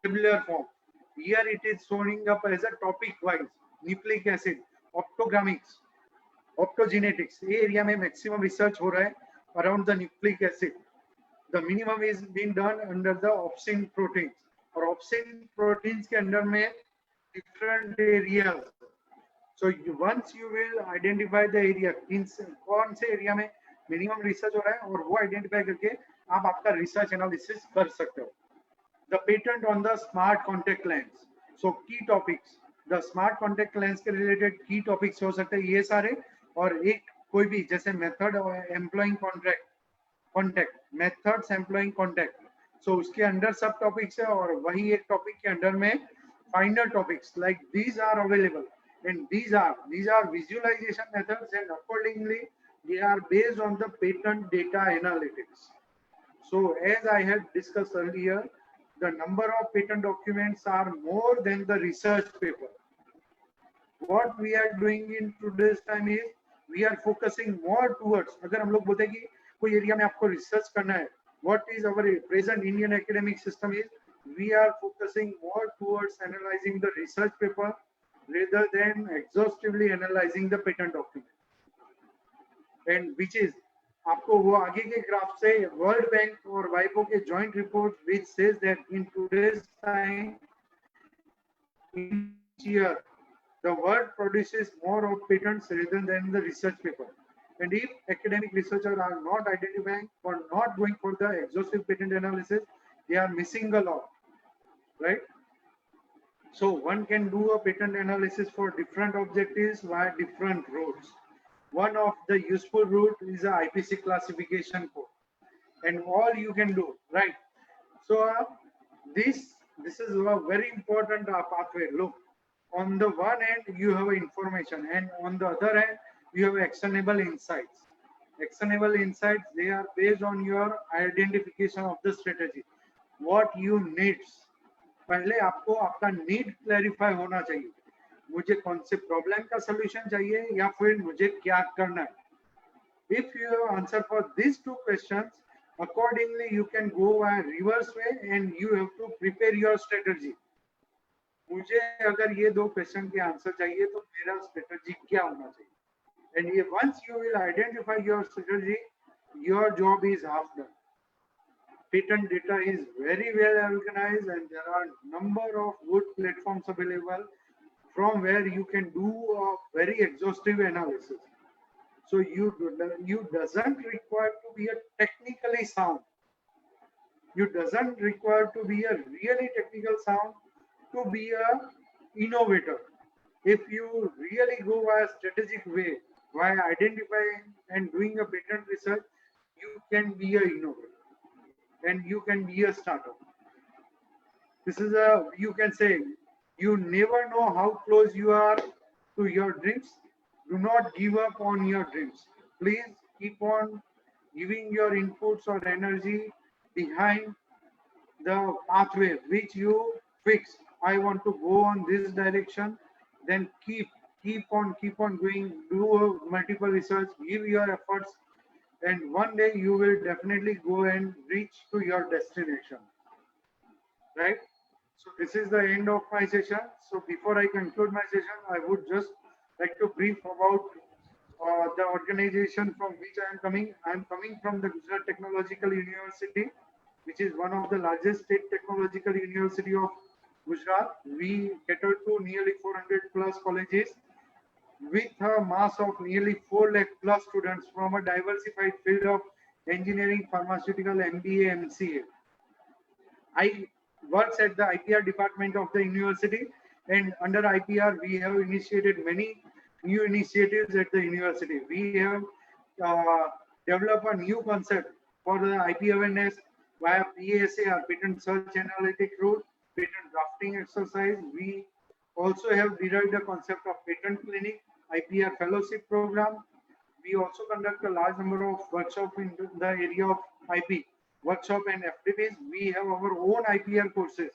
tabular form. Here it is showing up as a topic wise. Nucleic acid, optogrammics, optogenetics, ये area में maximum research हो रहा है around the nucleic acid. The minimum is being done under the opsin proteins, और opsin proteins के under में different areas. So once you will identify the area, कौन से एरिया में मिनिमम रिसर्च हो रहा है, और वो आइडेंटिफाई करके आप आपका रिसर्च एनालिसिस कर सकते हो. The patent on the smart contact lens. So key topics, the smart contact lens के रिलेटेड की टॉपिक्स हो सकते हैं ये सारे, और एक कोई भी जैसे method employing contact, methods employing contact, so उसके अंडर सब टॉपिक्स है, और वही एक टॉपिक के अंडर में final topics like these are available, and these are visualisation methods, and accordingly they are based on the patent data analytics. So as I had discussed earlier, the number of patent documents are more than the research paper. What we are doing in today's time is we are focusing more towards, अगर हम लोग बोलते हैं कि कोई area में आपको research करना है, what is our present Indian academic system is, we are focusing more towards analyzing the research paper rather than exhaustively analyzing the patent document, and which is आपको वो आगे के ग्राफ से वर्ल्ड बैंक और वाइपो के joint report which says that in today's time, each year the world produces more of patents rather than the research paper, and if academic researchers are not identifying or not going for the exhaustive patent analysis, they are missing a lot, right? So one can do a patent analysis for different objectives via different routes. one of the useful route is a IPC classification code, and all you can do, right? So this is a very important pathway. Look, on the one hand you have information, and on the other hand you have actionable insights. Actionable insights, they are based on your identification of the strategy, what you needs. पहले आपको आपका need clarify होना चाहिए, मुझे कौन से problem का solution चाहिए या फिर मुझे क्या करना है. If you have answer for these two questions, accordingly you can go a reverse way and you have to prepare your strategy. मुझे अगर ये दो क्वेश्चन के आंसर चाहिए तो मेरा स्ट्रेटजी क्या होना चाहिए. And once you will identify your strategy, your job is half done. Patent data is very well organized and there are number of good platforms available from where you can do a very exhaustive analysis. So you doesn't require to be a technically sound. You doesn't require to be a really technical sound to be a innovator. If you really go a strategic way by identifying and doing a patent research, you can be a innovator and you can be a startup. This is a, you can say, you never know how close you are to your dreams. Do not give up on your dreams. Please keep on giving your inputs or energy behind the pathway which you fix. I want to go on this direction. Then keep on going. Do multiple research. Give your efforts, and one day you will definitely go and reach to your destination. Right? So this is the end of my session. So before I conclude my session, I would just like to brief about the organization from which I am coming. I am coming from the Gujarat Technological University, which is one of the largest state technological university of Gujarat. We cater to nearly 400 plus colleges with a mass of nearly 4 lakh plus students from a diversified field of engineering, pharmaceutical, MBA, MCA. I works at the IPR department of the university, and under IPR we have initiated many new initiatives at the university. We have uh, developed a new concept for the IP awareness via PASA, or patent search analytic route, patent drafting exercise. We also have derived the concept of patent clinic, IPR fellowship program. We also conduct a large number of workshops in the area of IP workshop and FDPs. We have our own IPR courses,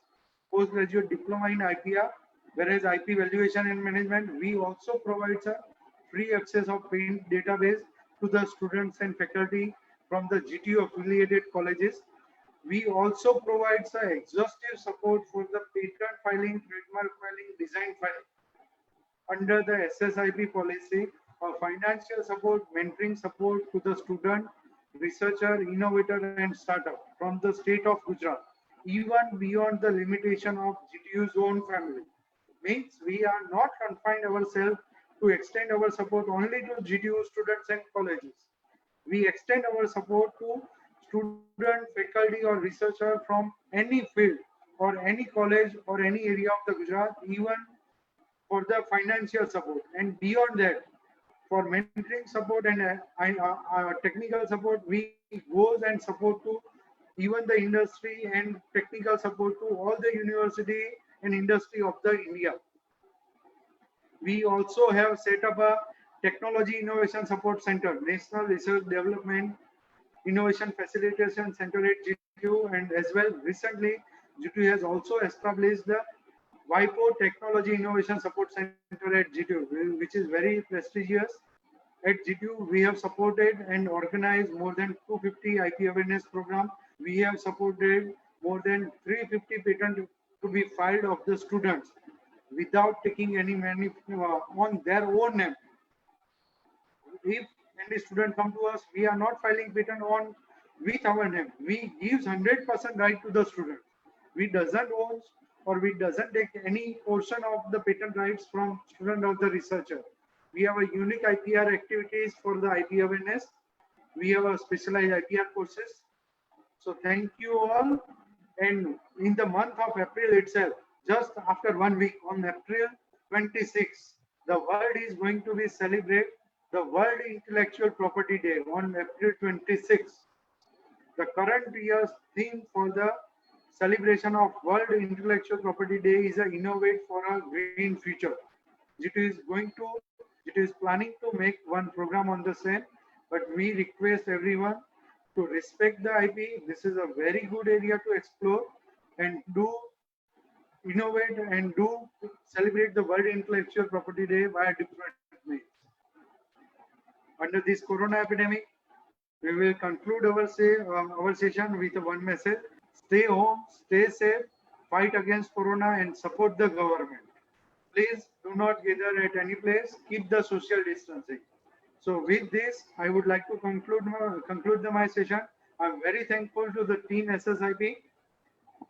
postgraduate diploma in IPR, whereas IP valuation and management. We also provide a free access of patent database to the students and faculty from the GTU affiliated colleges. We also provide exhaustive support for the patent filing, trademark filing, design filing under the SSIP policy, of financial support, mentoring support to the student, researcher, innovator, and startup from the state of Gujarat, even beyond the limitation of GTU's own family. Means we are not confined ourselves to extend our support only to GTU students and colleges. We extend our support to student, faculty, or researcher from any field or any college or any area of the Gujarat, even for the financial support. And beyond that, for mentoring support and technical support, we goes and support to even the industry and technical support to all the university and industry of the India. We also have set up a technology innovation support center, National Research Development Innovation Facilitation Center at GTU, and as well recently GTU has also established the WIPO Technology Innovation Support Center at GTU, which is very prestigious. At GTU, we have supported and organized more than 250 IP awareness program. We have supported more than 350 patents to be filed of the students without taking any money on their own name. If any student come to us, we are not filing patent on with our name. We gives 100% right to the student. We doesn't own or we doesn't take any portion of the patent rights from student or the researcher. We have a unique IPR activities for the IP awareness. We have a specialized IPR courses. So thank you all. And in the month of April itself, just after 1 week on April 26th, the world is going to be celebrate the World Intellectual Property Day on April 26. The current year's theme for the celebration of World Intellectual Property Day is a innovate for a green future. It is planning to make one program on the same, but we request everyone to respect the IP. This is a very good area to explore and do innovate and do celebrate the World Intellectual Property Day via different means. Under this corona epidemic, we will conclude our session with one message. Stay home, stay safe, fight against corona and support the government. Please do not gather at any place, keep the social distancing. So with this, I would like to conclude my session. I'm very thankful to the team SSIP,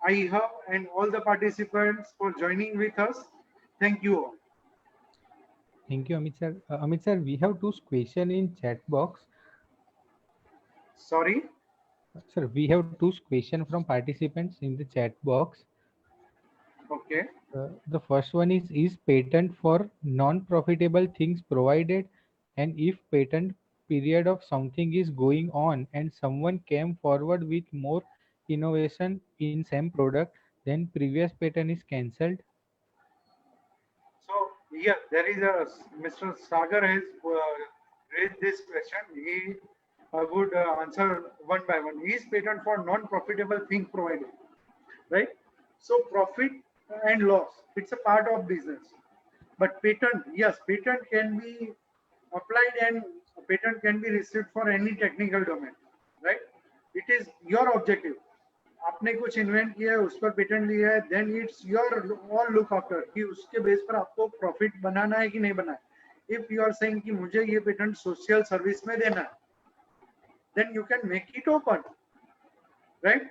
IHub and all the participants for joining with us. Thank you all. Thank you, Amit sir. Amit sir, we have two questions in chat box. Sorry? Sir, we have two questions from participants in the chat box. Okay. The first one is patent for non-profitable things provided, and if patent period of something is going on and someone came forward with more innovation in same product, then previous patent is cancelled? So yeah, there is a Mr. Sagar has raised this question. I would answer one by one. Is patent for non-profitable thing provided, right? So profit and loss, it's a part of business. But patent, yes, patent can be applied and a patent can be received for any technical domain, right? It is your objective. आपने कुछ invent किया है उस पर patent लिया है then it's your all look after कि उसके बेस पर आपको प्रॉफिट बनाना है कि नहीं बनाना है इफ यू आर सेइंग कि मुझे ये पेटेंट सोशल सर्विस में देना है then you can make it open right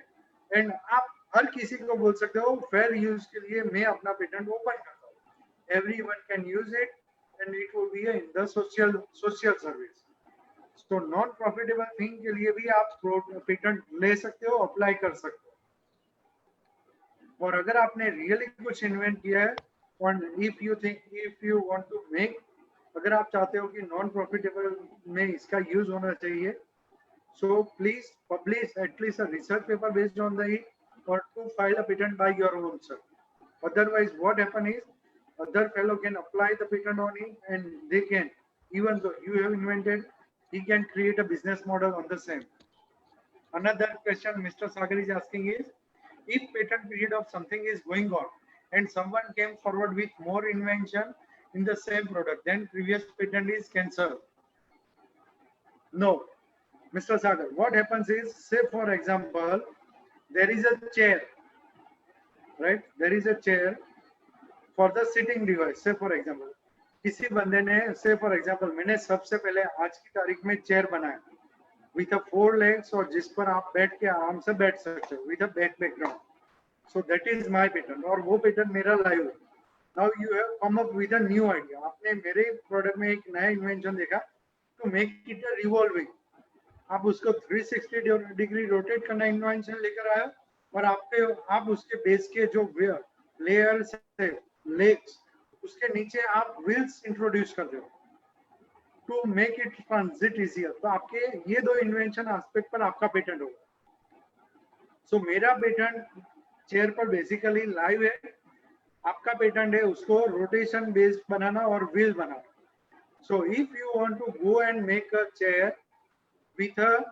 and आप हर किसी को बोल सकते हो फेयर यूज के लिए मैं अपना पेटेंट ओपन करता हूँ everyone can use it and it will be in the social service तो नॉन प्रॉफिटेबल थिंग के लिए भी आप पेटेंट ले सकते हो अप्लाई कर सकते हो और अगर आपने रियली कुछ इन्वेंट किया है और if you want to make अगर आप चाहते हो कि नॉन प्रॉफिटेबल में इसका यूज होना चाहिए so please publish at least a research paper based on the it or to file a patent by your own self. Otherwise, what happen is other fellow can apply the patent on it and they can, even though you have invented, he can create a business model on the same. Another question Mr. Sagar is asking is, if patent period of something is going on and someone came forward with more invention in the same product, then previous patent is cancelled. No, Mr. Sagar, what happens is, say for example, there is a chair, right? There is a chair for the sitting device. Say for example, किसी बंदे ने say for example मैंने सबसे पहले आज की तारीख में चेयर बनाया with a 4 legs और जिस पर आप बैठ के आराम से बैठ सकते हो with a back background. So that is my patent और वो patent मेरा live है. Now you have come up with a new idea. आपने मेरे प्रोडक्ट में एक नया इन्वेंशन देखा to make it a revolving. आप उसको 360 डिग्री रोटेट करना इन्वेंशन लेकर आए और आप उसके बेस के जो लेयर्स है लेग्स उसके नीचे आप व्हील्स इंट्रोड्यूस कर दो to make it transit easier तो आपके ये दो इन्वेंशन एस्पेक्ट पर आपका पेटेंट होगा सो मेरा पेटेंट चेयर पर बेसिकली लाइव है आपका पेटेंट है उसको रोटेशन बेस्ड बनाना और व्हील बनाना so if you want to go and make a chair with a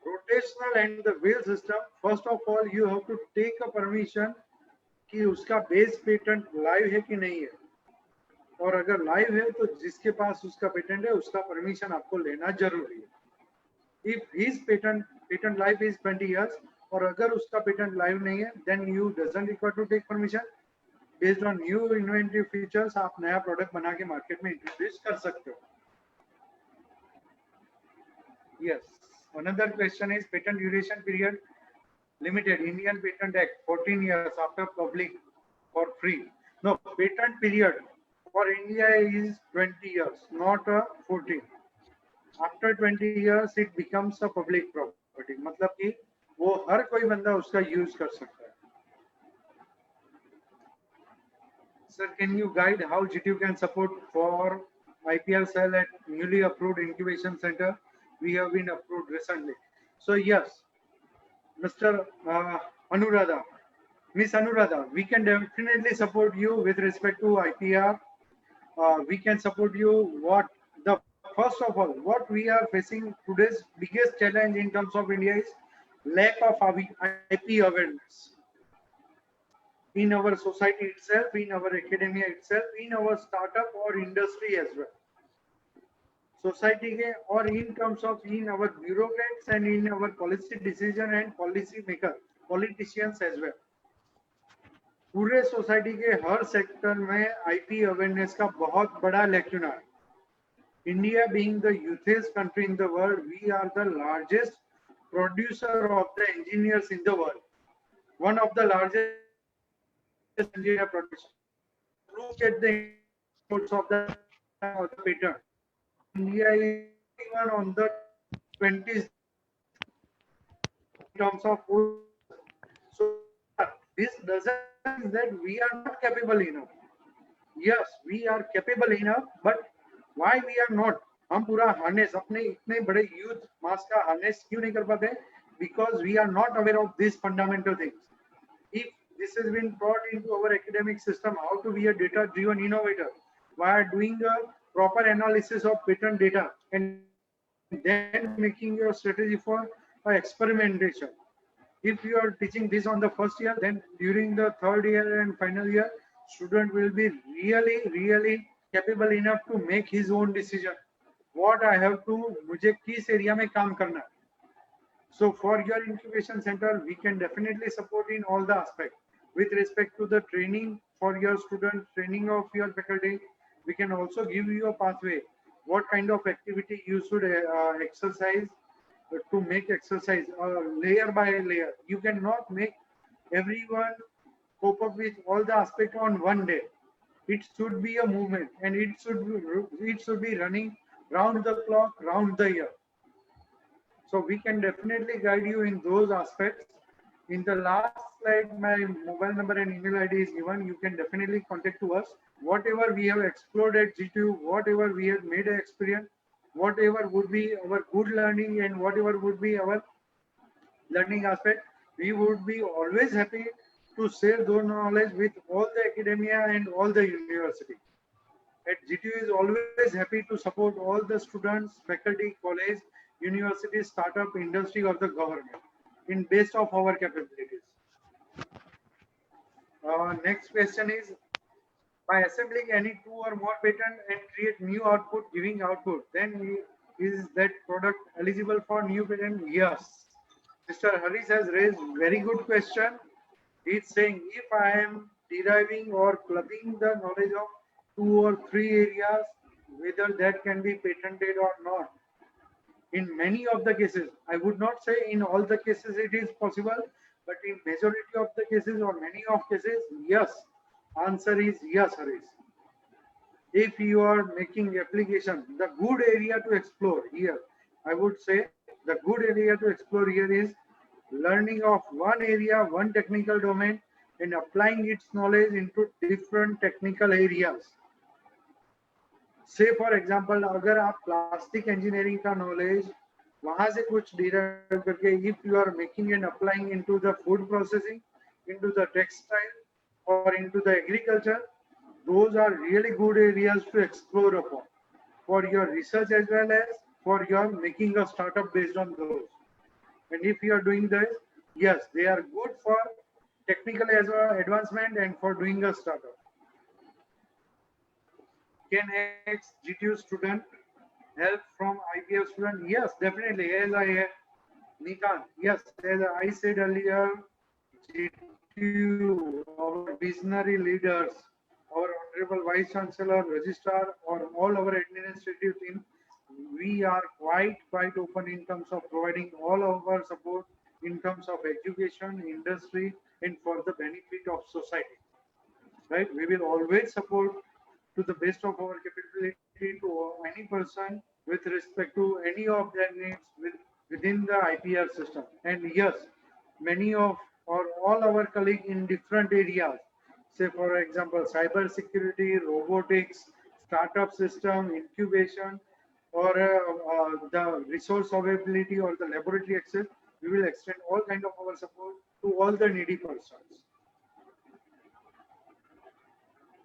rotational and the wheel system, first of all you have to take a permission कि उसका base patent live है कि नहीं है और अगर लाइव है तो जिसके पास उसका पेटेंट है उसका परमिशन आपको लेना जरूरी है if his patent life is 20 years और अगर उसका पेटेंट लाइव नहीं है then you doesn't require to take permission based on new inventive features आप नया प्रोडक्ट बना के मार्केट में इंट्रोड्यूस कर सकते हो Yes. Another question is patent duration period limited. Indian Patent Act 14 years after public for free. No, patent period for India is 20 years, not 14. After 20 years, it becomes a public property. मतलब कि वो हर कोई बंदा उसका use कर सकता है. Sir, can you guide how GTU can support for IPR cell at newly approved incubation center. We have been approved recently. So yes, Mr. Anuradha, Miss Anuradha, we can definitely support you with respect to IPR. We can support you. What the first of all, what we are facing today's biggest challenge in terms of India is lack of IP awareness in our society itself, in our academia itself, in our startup or industry as well. Society के or in terms of in our bureaucrats and in our policy decision and policy maker, politicians as well. पूरे society के हर sector में IP awareness का बहुत बड़ा lecture है. India being the youthest country in the world, we are the largest producer of the engineers in the world. One of the largest engineer production. Look at the inputs of the patent. India is even on the 20s in terms of food. So this doesn't mean that we are not capable enough. Yes, we are capable enough, but why we are not? हम पूरा harness अपने इतने बड़े youth mass का harness क्यों नहीं कर पाते? Because we are not aware of these fundamental things. If this has been brought into our academic system, how to be a data-driven innovator, by doing a proper analysis of patent data and then making your strategy for experimentation. If you are teaching this on the first year, then during the third year and final year, student will be really capable enough to make his own decision. What I have to, मुझे किस area में काम करना है. So for your incubation center, we can definitely support in all the aspects. With respect to the training for your students, training of your faculty, we can also give you a pathway. What kind of activity you should exercise to make exercise layer by layer. You cannot make everyone cope up with all the aspects on one day. It should be a movement, and it should be running round the clock, round the year. So we can definitely guide you in those aspects. In the last slide, my mobile number and email ID is given. You can definitely contact to us. Whatever we have explored at G2, whatever we have made an experience, whatever would be our good learning and whatever would be our learning aspect, we would be always happy to share those knowledge with all the academia and all the university. At GTU is always happy to support all the students, faculty, college, university, startup, industry or the government in best of our capabilities. Next question is, by assembling any two or more patent and create new output, giving output, then is that product eligible for new patent? Yes. Mr. Harris has raised very good question. He's saying if I am deriving or clubbing the knowledge of two or three areas, whether that can be patented or not. In many of the cases, I would not say in all the cases it is possible, but in majority of the cases or many of cases, yes. Answer is yes, Harish. If you are making application, the good area to explore here, I would say the good area to explore here is learning of one area, one technical domain, and applying its knowledge into different technical areas. Say for example, अगर आप plastic engineering का knowledge वहां से कुछ derive करके if you are making and applying into the food processing, into the textile or into the agriculture, those are really good areas to explore upon for your research as well as for your making a startup based on those. And if you are doing this, yes, they are good for technical as well advancement and for doing a startup. Can ex-GTU student help from IPF student? Yes, definitely. As I Nikant, yes, as I said earlier, GTU, our visionary leaders, our honorable vice chancellor, registrar, or all our administrative team, we are quite open in terms of providing all of our support in terms of education, industry, and for the benefit of society. Right? We will always support to the best of our capability to any person with respect to any of their needs within the IPR system. And yes, many of or all our colleagues in different areas, say for example, cyber security, robotics, startup system, incubation, or the resource availability or the laboratory access, we will extend all kind of our support to all the needy persons.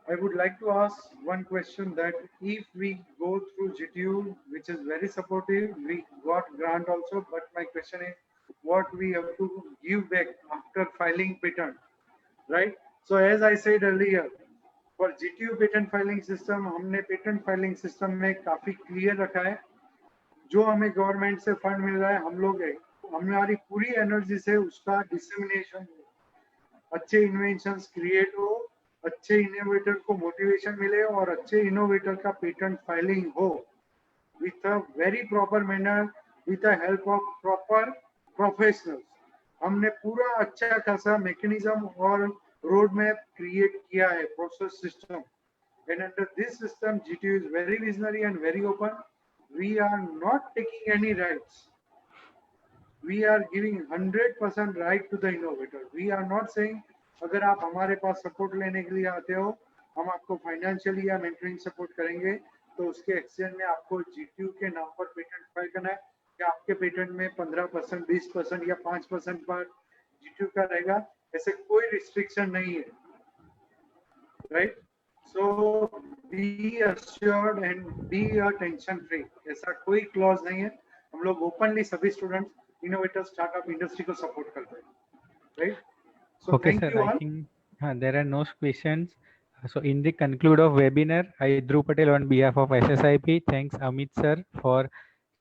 I would like to ask one question that if we go through GTU, which is very supportive, we got grant also, but my question is what we have to give back after filing patent, right? So as I said earlier, for GTU patent filing system, हमने patent filing system में काफी clear रखा है जो हमें government से fund मिल रहा है हम लोग हमारी पूरी एनर्जी से उसका डिसेमिनेशन अच्छे इन्वेंशंस क्रिएट हो अच्छे इनोवेटर को मोटिवेशन मिले और अच्छे इनोवेटर का पेटेंट फाइलिंग हो with a very proper manner with the help of proper professionals हमने पूरा अच्छा खासा मैकेनिज्म और रोड मैप क्रिएट किया है process system and under this system GTU is very visionary and very open. We are not taking any rights. We are giving 100% right to the innovator. We are not saying अगर आप हमारे पास support लेने के लिए आते हो हम आपको फाइनेंशियली या मेंटरिंग सपोर्ट करेंगे तो उसके एक्सचेंज में आपको जीटीयू के नाम पर पेटेंट फाइल करना है कि आपके पेटेंट में 15%, 20% या 5% पर जीटीयू का रहेगा ऐसे कोई रिस्ट्रिक्शन नहीं है right so be assured and be tension free ऐसा कोई क्लॉज नहीं है हम लोग ओपनली सभी स्टूडेंट्स इनोवेटर स्टार्टअप इंडस्ट्री को सपोर्ट करते हैं right so Okay, thank sir. you I all think there are no questions. So, in the conclude of webinar, I, Dhruv Patel, on behalf of SSIP, thanks Amit sir for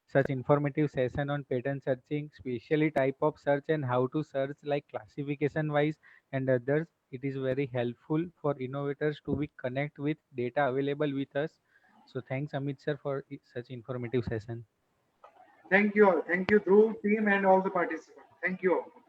such informative session on pattern searching, specially type of search and how to search like classification wise and others. It is very helpful for innovators to be connect with data available with us. So, thanks Amit sir for such informative session. thank you all thank you Dhruv team and all the participants thank you all